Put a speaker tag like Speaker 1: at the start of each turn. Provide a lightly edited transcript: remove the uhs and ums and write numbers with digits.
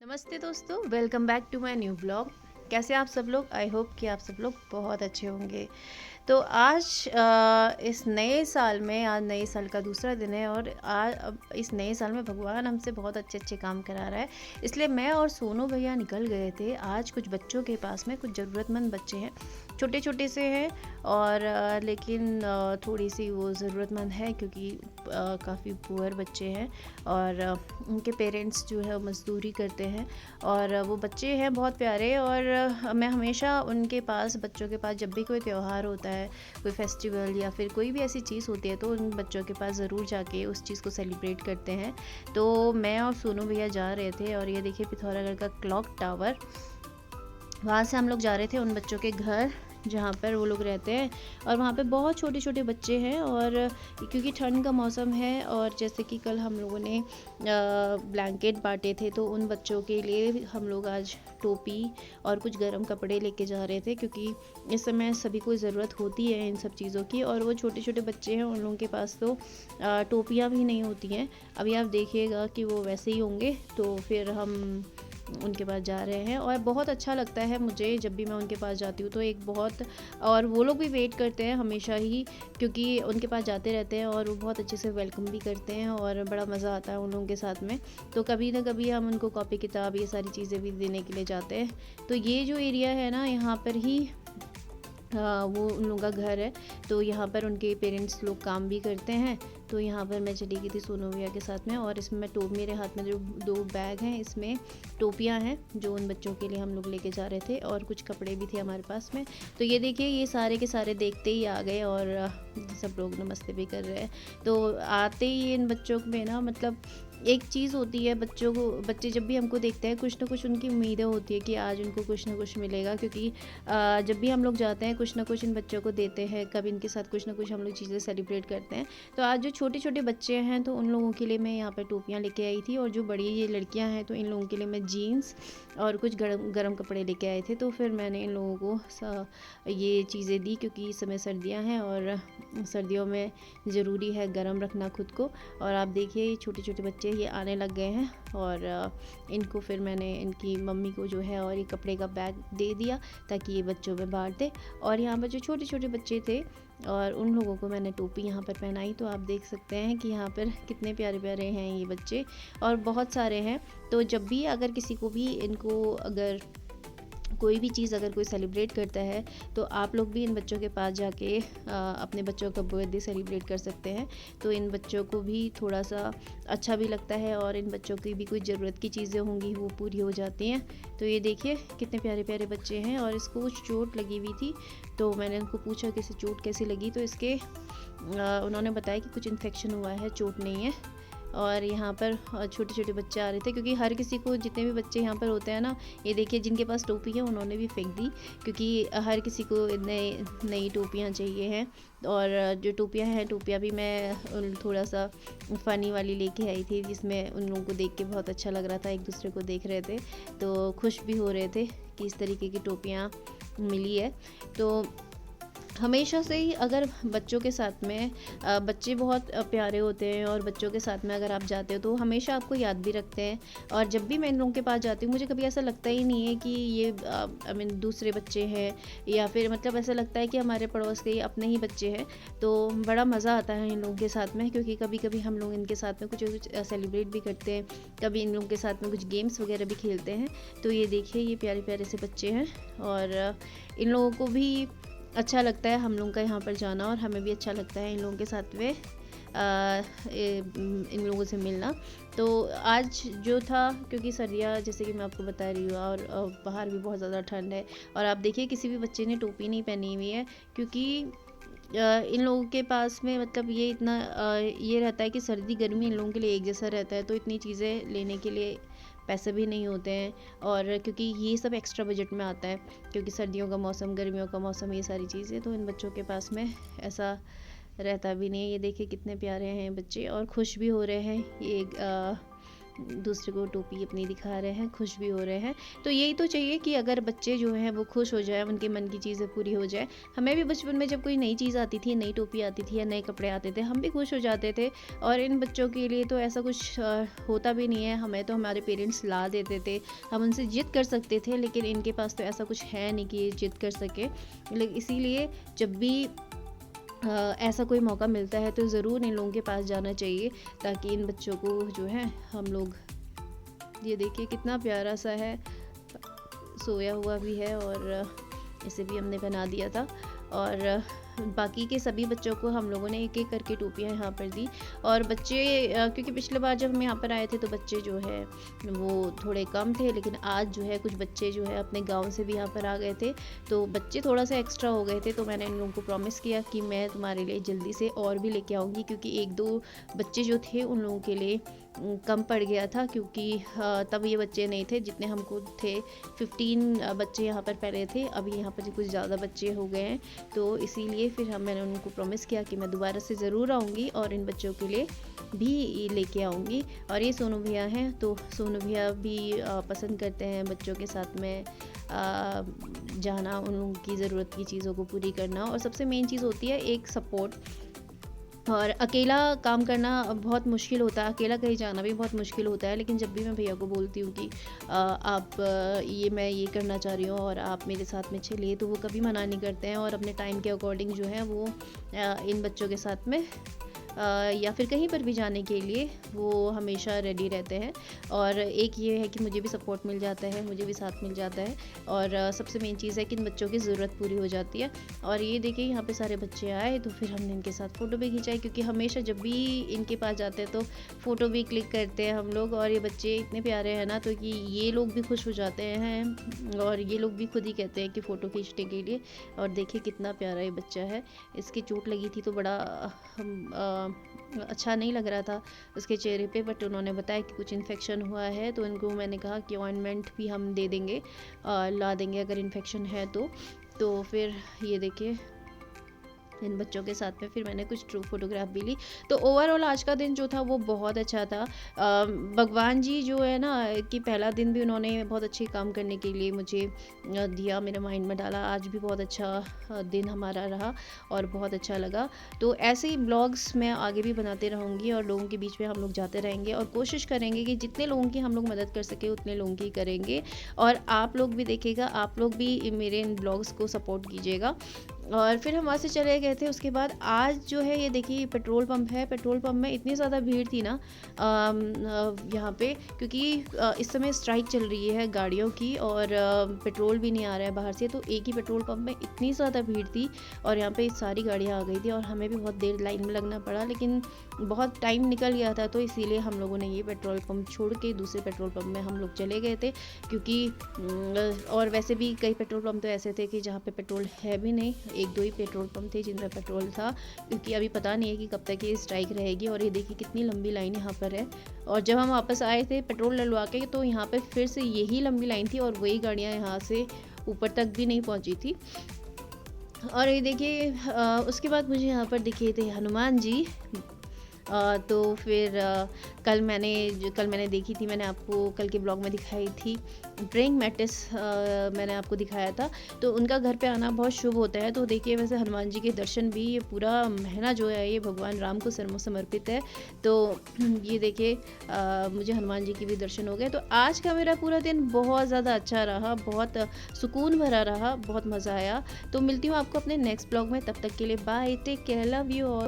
Speaker 1: नमस्ते दोस्तों, welcome back to my new blog. कैसे आप सब लोग? आई होप कि आप सब लोग बहुत अच्छे होंगे। तो आज इस नए साल में, आज नए साल का दूसरा दिन है और आज अब इस नए साल में भगवान हमसे बहुत अच्छे अच्छे काम करा रहा है। इसलिए मैं और सोनू भैया निकल गए थे आज कुछ बच्चों के पास में। कुछ ज़रूरतमंद बच्चे हैं, छोटे छोटे से हैं और लेकिन थोड़ी सी वो ज़रूरतमंद है क्योंकि काफ़ी पुअर बच्चे हैं और उनके पेरेंट्स जो है मज़दूरी करते हैं और वो बच्चे हैं बहुत प्यारे। और मैं हमेशा उनके पास, बच्चों के पास, जब भी कोई त्यौहार होता है, कोई फेस्टिवल या फिर कोई भी ऐसी चीज़ होती है तो उन बच्चों के पास ज़रूर जाके उस चीज़ को सेलिब्रेट करते हैं। तो मैं और सोनू भैया जा रहे थे और ये देखिए पिथौरागढ़ का क्लॉक टावर, वहाँ से हम लोग जा रहे थे उन बच्चों के घर जहाँ पर वो लोग रहते हैं। और वहाँ पे बहुत छोटे छोटे बच्चे हैं और क्योंकि ठंड का मौसम है और जैसे कि कल हम लोगों ने ब्लैंकेट बांटे थे तो उन बच्चों के लिए हम लोग आज टोपी और कुछ गर्म कपड़े लेके जा रहे थे क्योंकि इस समय सभी को ज़रूरत होती है इन सब चीज़ों की। और वो छोटे छोटे बच्चे हैं, उन लोगों के पास तो टोपियाँ भी नहीं होती हैं। अभी आप देखिएगा कि वो वैसे ही होंगे। तो फिर हम उनके पास जा रहे हैं और बहुत अच्छा लगता है मुझे जब भी मैं उनके पास जाती हूँ तो एक बहुत, और वो लोग भी वेट करते हैं हमेशा ही क्योंकि उनके पास जाते रहते हैं और वो बहुत अच्छे से वेलकम भी करते हैं और बड़ा मज़ा आता है उन लोगों के साथ में। तो कभी ना कभी हम उनको कॉपी किताब ये सारी चीज़ें भी देने के लिए जाते हैं। तो ये जो एरिया है ना, यहाँ पर ही वो उन लोगों का घर है। तो यहाँ पर उनके पेरेंट्स लोग काम भी करते हैं। तो यहाँ पर मैं चली गई थी सोनू भैया के साथ में और इसमें मेरे हाथ में जो 2 बैग हैं, इसमें टोपियाँ हैं जो उन बच्चों के लिए हम लोग लेके जा रहे थे और कुछ कपड़े भी थे हमारे पास में। तो ये देखिए, ये सारे के सारे देखते ही आ गए और सब लोग नमस्ते भी कर रहे हैं। तो आते ही इन बच्चों में ना, मतलब एक चीज़ होती है, बच्चे जब भी हमको देखते हैं कुछ ना कुछ उनकी उम्मीदें होती है कि आज उनको कुछ ना कुछ मिलेगा क्योंकि जब भी हम लोग जाते हैं कुछ ना कुछ इन बच्चों को देते हैं, कभी इनके साथ कुछ ना कुछ हम लोग चीज़ें सेलिब्रेट करते हैं। तो आज जो छोटे छोटे बच्चे हैं तो उन लोगों के लिए मैं यहाँ पर टोपियाँ लेके आई थी और जो बड़ी ये लड़कियाँ हैं तो इन लोगों के लिए मैं जीन्स और कुछ गरम गरम कपड़े लेके आए थे। तो फिर मैंने इन लोगों को ये चीज़ें दी क्योंकि इस समय सर्दियाँ हैं और सर्दियों में ज़रूरी है गर्म रखना खुद को। और आप देखिए ये छोटे छोटे बच्चे ये आने लग गए हैं और इनको फिर मैंने इनकी मम्मी को जो है और ये कपड़े का बैग दे दिया ताकि ये बच्चों में बांट दे। और यहाँ पर जो छोटे छोटे बच्चे थे और उन लोगों को मैंने टोपी यहाँ पर पहनाई। तो आप देख सकते हैं कि यहाँ पर कितने प्यारे प्यारे हैं ये बच्चे और बहुत सारे हैं। तो जब भी अगर किसी को भी इनको, अगर कोई भी चीज़ अगर कोई सेलिब्रेट करता है तो आप लोग भी इन बच्चों के पास जाके अपने बच्चों का बर्थडे सेलिब्रेट कर सकते हैं। तो इन बच्चों को भी थोड़ा सा अच्छा भी लगता है और इन बच्चों की भी कोई ज़रूरत की चीज़ें होंगी वो पूरी हो जाती हैं। तो ये देखिए कितने प्यारे प्यारे बच्चे हैं और इसको कुछ चोट लगी हुई थी। तो मैंने उनको पूछा कि इसे चोट कैसी लगी, तो इसके उन्होंने बताया कि कुछ इन्फेक्शन हुआ है, चोट नहीं है। और यहाँ पर छोटे छोटे बच्चे आ रहे थे क्योंकि हर किसी को, जितने भी बच्चे यहाँ पर होते हैं ना, ये देखिए जिनके पास टोपी है उन्होंने भी फेंक दी क्योंकि हर किसी को नई नई टोपियाँ चाहिए हैं। और जो टोपियाँ हैं, टोपियाँ भी मैं थोड़ा सा फ़नी वाली लेके आई थी जिसमें उन लोगों को देख के बहुत अच्छा लग रहा था, एक दूसरे को देख रहे थे तो खुश भी हो रहे थे कि इस तरीके की टोपियाँ मिली है। तो हमेशा से ही अगर बच्चों के साथ में, बच्चे बहुत प्यारे होते हैं और बच्चों के साथ में अगर आप जाते हो तो हमेशा आपको याद भी रखते हैं। और जब भी मैं इन लोगों के पास जाती हूँ मुझे कभी ऐसा लगता ही नहीं है कि ये आई मीन दूसरे बच्चे हैं, या फिर मतलब ऐसा लगता है कि हमारे पड़ोस के अपने ही बच्चे हैं। तो बड़ा मज़ा आता है इन लोगों के साथ में क्योंकि कभी कभी हम लोग इनके साथ में कुछ कुछ सेलिब्रेट भी करते हैं, कभी इन लोगों के साथ में कुछ गेम्स वगैरह भी खेलते हैं। तो ये देखिए ये प्यारे प्यारे से बच्चे हैं और इन लोगों को भी अच्छा लगता है हम लोगों का यहाँ पर जाना और हमें भी अच्छा लगता है इन लोगों के साथ में इन लोगों से मिलना। तो आज जो था, क्योंकि सर्दियाँ जैसे कि मैं आपको बता रही हूँ और बाहर भी बहुत ज़्यादा ठंड है और आप देखिए किसी भी बच्चे ने टोपी नहीं पहनी हुई है क्योंकि इन लोगों के पास में, मतलब ये इतना ये रहता है कि सर्दी गर्मी इन लोगों के लिए एक जैसा रहता है। तो इतनी चीज़ें लेने के लिए पैसे भी नहीं होते हैं और क्योंकि ये सब एक्स्ट्रा बजट में आता है क्योंकि सर्दियों का मौसम, गर्मियों का मौसम, ये सारी चीज़ें तो इन बच्चों के पास में ऐसा रहता भी नहीं है। ये देखिए कितने प्यारे हैं बच्चे और खुश भी हो रहे हैं। ये दूसरे को टोपी अपनी दिखा रहे हैं, खुश भी हो रहे हैं। तो यही तो चाहिए कि अगर बच्चे जो हैं वो खुश हो जाएँ, उनके मन की चीज़ें पूरी हो जाए। हमें भी बचपन में जब कोई नई चीज़ आती थी, नई टोपी आती थी या नए कपड़े आते थे, हम भी खुश हो जाते थे। और इन बच्चों के लिए तो ऐसा कुछ होता भी नहीं है, हमें तो हमारे पेरेंट्स ला देते थे, हम उनसे ज़िद कर सकते थे, लेकिन इनके पास तो ऐसा कुछ है नहीं कि ये ज़िद कर सकें। इसीलिए जब भी ऐसा कोई मौका मिलता है तो ज़रूर इन लोगों के पास जाना चाहिए, ताकि इन बच्चों को जो है हम लोग, ये देखिए कितना प्यारा सा है, सोया हुआ भी है और इसे भी हमने बना दिया था। और बाकी के सभी बच्चों को हम लोगों ने एक-एक करके टोपियाँ यहाँ पर दी। और बच्चे क्योंकि पिछले बार जब हम यहाँ पर आए थे तो बच्चे जो है वो थोड़े कम थे, लेकिन आज जो है कुछ बच्चे जो है अपने गाँव से भी यहाँ पर आ गए थे, तो बच्चे थोड़ा-सा एक्स्ट्रा हो गए थे। तो मैंने इन लोगों को प्रॉमिस किया कि मैं तुम्हारे लिए जल्दी से और भी लेके आऊँगी, क्योंकि 1-2 बच्चे जो थे उन लोगों के लिए कम पड़ गया था, क्योंकि तब ये बच्चे नहीं थे जितने हमको थे। 15 बच्चे यहाँ पर पहले थे, अभी यहाँ पर कुछ ज़्यादा बच्चे हो गए हैं। तो इसीलिए फिर मैंने उनको प्रॉमिस किया कि मैं दोबारा से ज़रूर आऊँगी और इन बच्चों के लिए भी लेके आऊँगी। और ये सोनू भैया हैं, तो सोनू भैया भी पसंद करते हैं बच्चों के साथ में जाना, उन की ज़रूरत की चीज़ों को पूरी करना। और सबसे मेन चीज़ होती है एक सपोर्ट। और अकेला काम करना बहुत मुश्किल होता है, अकेला कहीं जाना भी बहुत मुश्किल होता है, लेकिन जब भी मैं भैया को बोलती हूँ कि मैं ये करना चाह रही हूँ और आप मेरे साथ में चलिए, तो वो कभी मना नहीं करते हैं और अपने टाइम के अकॉर्डिंग जो है वो इन बच्चों के साथ में या फिर कहीं पर भी जाने के लिए वो हमेशा रेडी रहते हैं। और एक ये है कि मुझे भी सपोर्ट मिल जाता है, मुझे भी साथ मिल जाता है। और सबसे मेन चीज़ है कि इन बच्चों की ज़रूरत पूरी हो जाती है। और ये देखिए यहाँ पे सारे बच्चे आए तो फिर हमने इनके साथ फ़ोटो भी खिंचाई, क्योंकि हमेशा जब भी इनके पास जाते हैं तो फ़ोटो भी क्लिक करते हैं हम लोग। और ये बच्चे इतने प्यारे हैं ना, तो कि ये लोग भी खुश हो जाते हैं और ये लोग भी खुद ही कहते हैं कि फ़ोटो खींचने के लिए। और देखिए कितना प्यारा ये बच्चा है, इसकी चोट लगी थी तो बड़ा अच्छा नहीं लग रहा था उसके चेहरे पे, बट उन्होंने बताया कि कुछ इन्फेक्शन हुआ है। तो उनको मैंने कहा कि ऑइंटमेंट भी हम दे देंगे, ला देंगे अगर इन्फेक्शन है तो फिर ये देखिए इन बच्चों के साथ में फिर मैंने कुछ ट्रू फोटोग्राफ भी ली। तो ओवरऑल आज का दिन जो था वो बहुत अच्छा था। भगवान जी जो है ना कि पहला दिन भी उन्होंने बहुत अच्छे काम करने के लिए मुझे दिया, मेरे माइंड में डाला। आज भी बहुत अच्छा दिन हमारा रहा और बहुत अच्छा लगा। तो ऐसे ही ब्लॉग्स मैं आगे भी बनाते रहूँगी और लोगों के बीच में हम लोग जाते रहेंगे और कोशिश करेंगे कि जितने लोगों की हम लोग मदद कर सके उतने लोगों की करेंगे। और आप लोग भी देखिएगा, आप लोग भी मेरे इन ब्लॉग्स को सपोर्ट कीजिएगा। और फिर हम वहाँ से चले गए थे। उसके बाद आज जो है ये देखिए पेट्रोल पंप है, पेट्रोल पंप में इतनी ज़्यादा भीड़ थी ना यहाँ पे, क्योंकि इस समय स्ट्राइक चल रही है गाड़ियों की और पेट्रोल भी नहीं आ रहा है बाहर से। तो एक ही पेट्रोल पंप में इतनी ज़्यादा भीड़ थी और यहाँ पे सारी गाड़ियाँ आ गई थी और हमें भी बहुत देर लाइन में लगना पड़ा, लेकिन बहुत टाइम निकल गया था। तो इसीलिए हम लोगों ने ये पेट्रोल पंप छोड़ के दूसरे पेट्रोल पंप में हम लोग चले गए थे, क्योंकि और वैसे भी कई पेट्रोल पंप तो ऐसे थे कि जहाँ पे पेट्रोल है भी नहीं। 1-2 ही पेट्रोल पंप थे जिनमें पेट्रोल था, क्योंकि अभी पता नहीं है कि कब तक ये स्ट्राइक रहेगी। और ये देखिए कितनी लंबी लाइन यहाँ पर है। और जब हम वापस आए थे पेट्रोल डलवा के, तो यहाँ पे फिर से यही लंबी लाइन थी और वही गाड़ियाँ यहाँ से ऊपर तक भी नहीं पहुँची थी। और ये देखिए उसके बाद मुझे यहाँ पर दिखे थे हनुमान जी। तो फिर कल मैंने देखी थी, मैंने आपको कल के ब्लॉग में दिखाई थी, प्रेइंग मैटिस मैंने आपको दिखाया था। तो उनका घर पे आना बहुत शुभ होता है। तो देखिए वैसे हनुमान जी के दर्शन भी, ये पूरा महीना जो है ये भगवान राम को समर्पित है। तो ये देखिए मुझे हनुमान जी के भी दर्शन हो गए। तो आज का मेरा पूरा दिन बहुत ज़्यादा अच्छा रहा, बहुत सुकून भरा रहा, बहुत मज़ा आया। तो मिलती हूँ आपको अपने नेक्स्ट ब्लॉग में, तब तक के लिए bye, take care, love you all.